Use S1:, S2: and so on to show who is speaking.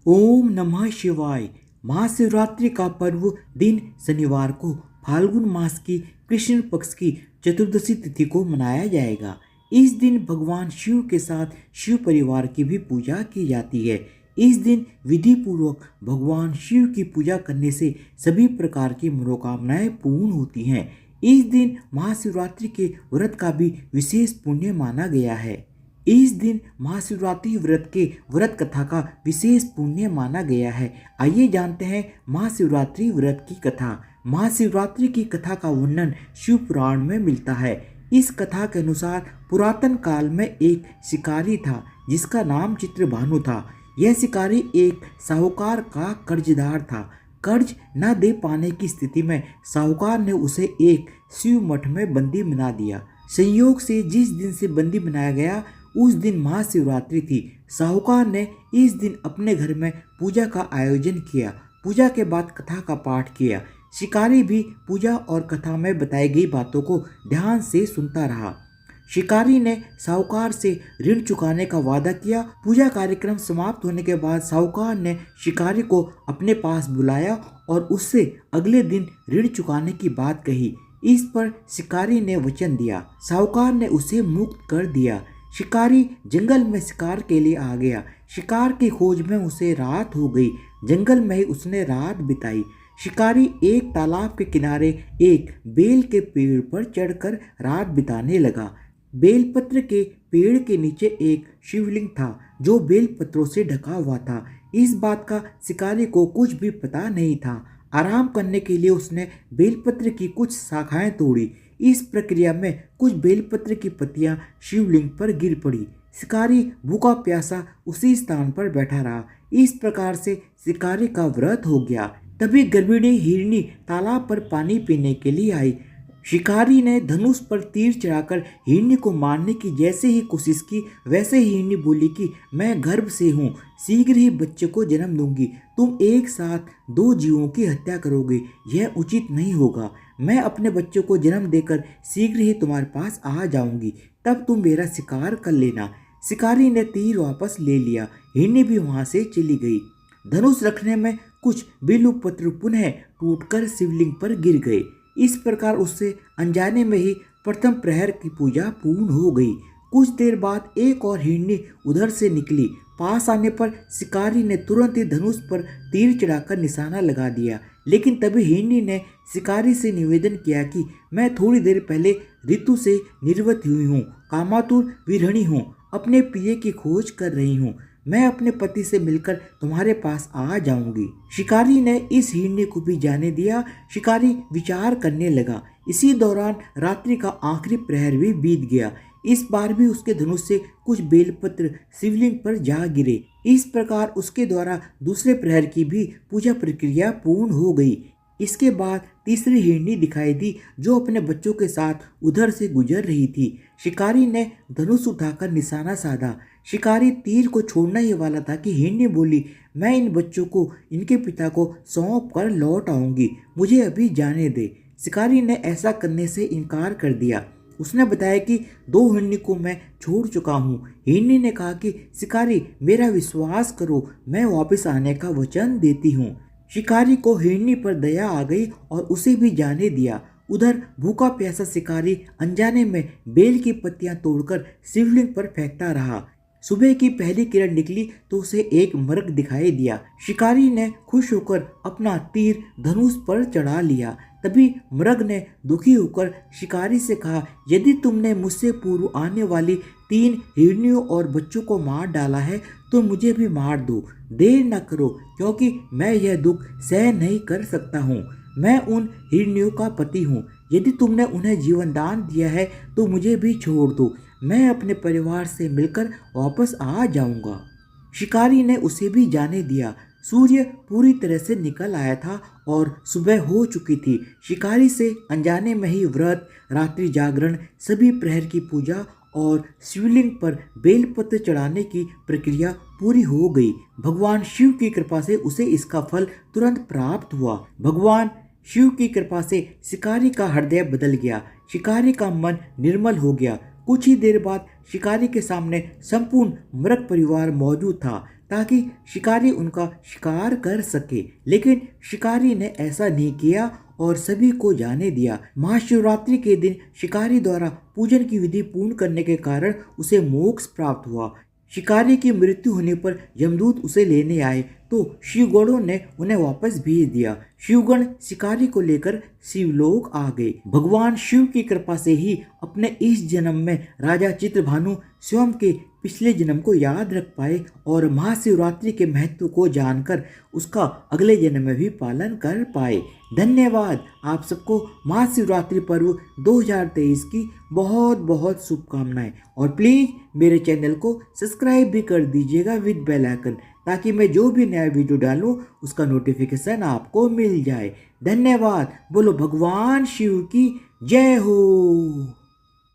S1: ओम नमः शिवाय। महाशिवरात्रि का पर्व दिन शनिवार को फाल्गुन मास की कृष्ण पक्ष की चतुर्दशी तिथि को मनाया जाएगा। इस दिन भगवान शिव के साथ शिव परिवार की भी पूजा की जाती है। इस दिन विधि पूर्वक भगवान शिव की पूजा करने से सभी प्रकार की मनोकामनाएं पूर्ण होती हैं। इस दिन महाशिवरात्रि के व्रत का भी विशेष पुण्य माना गया है। इस दिन महाशिवरात्रि व्रत के व्रत कथा का विशेष पुण्य माना गया है। आइए जानते हैं महाशिवरात्रि व्रत की कथा। महाशिवरात्रि की कथा का वर्णन शिव पुराण में मिलता है। इस कथा के अनुसार पुरातन काल में एक शिकारी था जिसका नाम चित्रभानु था। यह शिकारी एक साहूकार का कर्जदार था। कर्ज न दे पाने की स्थिति में साहूकार ने उसे एक शिव मठ में बंदी बना दिया। संयोग से जिस दिन से बंदी बनाया गया उस दिन महाशिवरात्रि थी। साहूकार ने इस दिन अपने घर में पूजा का आयोजन किया। पूजा के बाद कथा का पाठ किया। शिकारी भी पूजा और कथा में बताई गई बातों को ध्यान से सुनता रहा। शिकारी ने साहूकार से ऋण चुकाने का वादा किया। पूजा कार्यक्रम समाप्त होने के बाद साहूकार ने शिकारी को अपने पास बुलाया और उससे अगले दिन ऋण चुकाने की बात कही। इस पर शिकारी ने वचन दिया। साहूकार ने उसे मुक्त कर दिया। शिकारी जंगल में शिकार के लिए आ गया। शिकार की खोज में उसे रात हो गई। जंगल में ही उसने रात बिताई। शिकारी एक तालाब के किनारे एक बेल के पेड़ पर चढ़कर रात बिताने लगा। बेलपत्र के पेड़ के नीचे एक शिवलिंग था जो बेलपत्रों से ढका हुआ था। इस बात का शिकारी को कुछ भी पता नहीं था। आराम करने के लिए उसने बेलपत्र की कुछ शाखाएं तोड़ी। इस प्रक्रिया में कुछ बेलपत्र की पत्तियां शिवलिंग पर गिर पड़ी। शिकारी भूखा प्यासा उसी स्थान पर बैठा रहा। इस प्रकार से शिकारी का व्रत हो गया। तभी गर्भिणी हिरनी तालाब पर पानी पीने के लिए आई। शिकारी ने धनुष पर तीर चढ़ाकर हिरनी को मारने की जैसे ही कोशिश की वैसे ही हिरनी बोली कि मैं गर्भ से हूँ, शीघ्र ही बच्चे को जन्म दूंगी। तुम एक साथ दो जीवों की हत्या करोगे, यह उचित नहीं होगा। मैं अपने बच्चों को जन्म देकर शीघ्र ही तुम्हारे पास आ जाऊंगी, तब तुम मेरा शिकार कर लेना। शिकारी ने तीर वापस ले लिया। हिरनी भी वहां से चली गई। धनुष रखने में कुछ बेलपत्र पुनः टूटकर शिवलिंग पर गिर गए। इस प्रकार उससे अनजाने में ही प्रथम प्रहर की पूजा पूर्ण हो गई। कुछ देर बाद एक और हिरनी उधर से निकली। पास आने पर शिकारी ने तुरंत ही धनुष पर तीर चढ़ाकर निशाना लगा दिया। लेकिन तभी हिरनी ने शिकारी से निवेदन किया कि मैं थोड़ी देर पहले ऋतु से निर्वत हुई हूँ, कामातुर विरहिणी हूँ, अपने प्रिय की खोज कर रही हूँ। मैं अपने पति से मिलकर तुम्हारे पास आ जाऊंगी। शिकारी ने इस हिरनी को भी जाने दिया। शिकारी विचार करने लगा। इसी दौरान रात्रि का आखिरी प्रहर भी बीत गया। इस बार भी उसके धनुष से कुछ बेलपत्र शिवलिंग पर जा गिरे। इस प्रकार उसके द्वारा दूसरे प्रहर की भी पूजा प्रक्रिया पूर्ण हो गई। इसके बाद तीसरी हिरनी दिखाई दी जो अपने बच्चों के साथ उधर से गुजर रही थी। शिकारी ने धनुष उठाकर निशाना साधा। शिकारी तीर को छोड़ना ही वाला था कि हिरनी बोली, मैं इन बच्चों को इनके पिता को सौंप कर लौट आऊंगी, मुझे अभी जाने दे। शिकारी ने ऐसा करने से इनकार कर दिया। उसने बताया कि दो हिरनी को मैं छोड़ चुका हूँ। हिरनी ने कहा कि शिकारी मेरा विश्वास करो, मैं वापस आने का वचन देती हूँ। शिकारी को हिरनी पर दया आ गई और उसे भी जाने दिया। उधर भूखा प्यासा शिकारी अनजाने में बेल की पत्तियां तोड़कर शिवलिंग पर फेंकता रहा। सुबह की पहली किरण निकली तो उसे एक मृग दिखाई दिया। शिकारी ने खुश होकर अपना तीर धनुष पर चढ़ा लिया। तभी मृग ने दुखी होकर शिकारी से कहा, यदि तुमने मुझसे पूर्व आने वाली 3 हिरनियों और बच्चों को मार डाला है तो मुझे भी मार दो। देर न करो, क्योंकि मैं यह दुख सहन नहीं कर सकता हूँ। मैं उन हिरनियों का पति हूँ। यदि तुमने उन्हें जीवन दान दिया है तो मुझे भी छोड़ दो, मैं अपने परिवार से मिलकर वापस आ जाऊंगा। शिकारी ने उसे भी जाने दिया। सूर्य पूरी तरह से निकल आया था और सुबह हो चुकी थी। शिकारी से अनजाने में ही व्रत, रात्रि जागरण, सभी प्रहर की पूजा और शिवलिंग पर बेलपत्र चढ़ाने की प्रक्रिया पूरी हो गई। भगवान शिव की कृपा से उसे इसका फल तुरंत प्राप्त हुआ। भगवान शिव की कृपा से शिकारी का हृदय बदल गया। शिकारी का मन निर्मल हो गया। कुछ ही देर बाद शिकारी के सामने संपूर्ण मृग परिवार मौजूद था। ताकि शिकारी उनका शिकार कर सके, लेकिन शिकारी ने ऐसा नहीं किया और सभी को जाने दिया। महाशिवरात्रि के दिन शिकारी द्वारा पूजन की विधि पूर्ण करने के कारण उसे मोक्ष प्राप्त हुआ। शिकारी की मृत्यु होने पर यमदूत उसे लेने आए तो शिवगणों ने उन्हें वापस भेज दिया। शिवगण शिकारी को लेकर शिवलोक आ गए। भगवान शिव की कृपा से ही अपने इस जन्म में राजा चित्रभानु स्वयं के पिछले जन्म को याद रख पाए और महाशिवरात्रि के महत्व को जानकर उसका अगले जन्म में भी पालन कर पाए। धन्यवाद। आप सबको महाशिवरात्रि पर्व 2023 की बहुत बहुत शुभकामनाएं और प्लीज़ मेरे चैनल को सब्सक्राइब भी कर दीजिएगा विद बेल आइकन, ताकि मैं जो भी नया वीडियो डालूं उसका नोटिफिकेशन आपको मिल जाए। धन्यवाद। बोलो भगवान शिव की जय हो।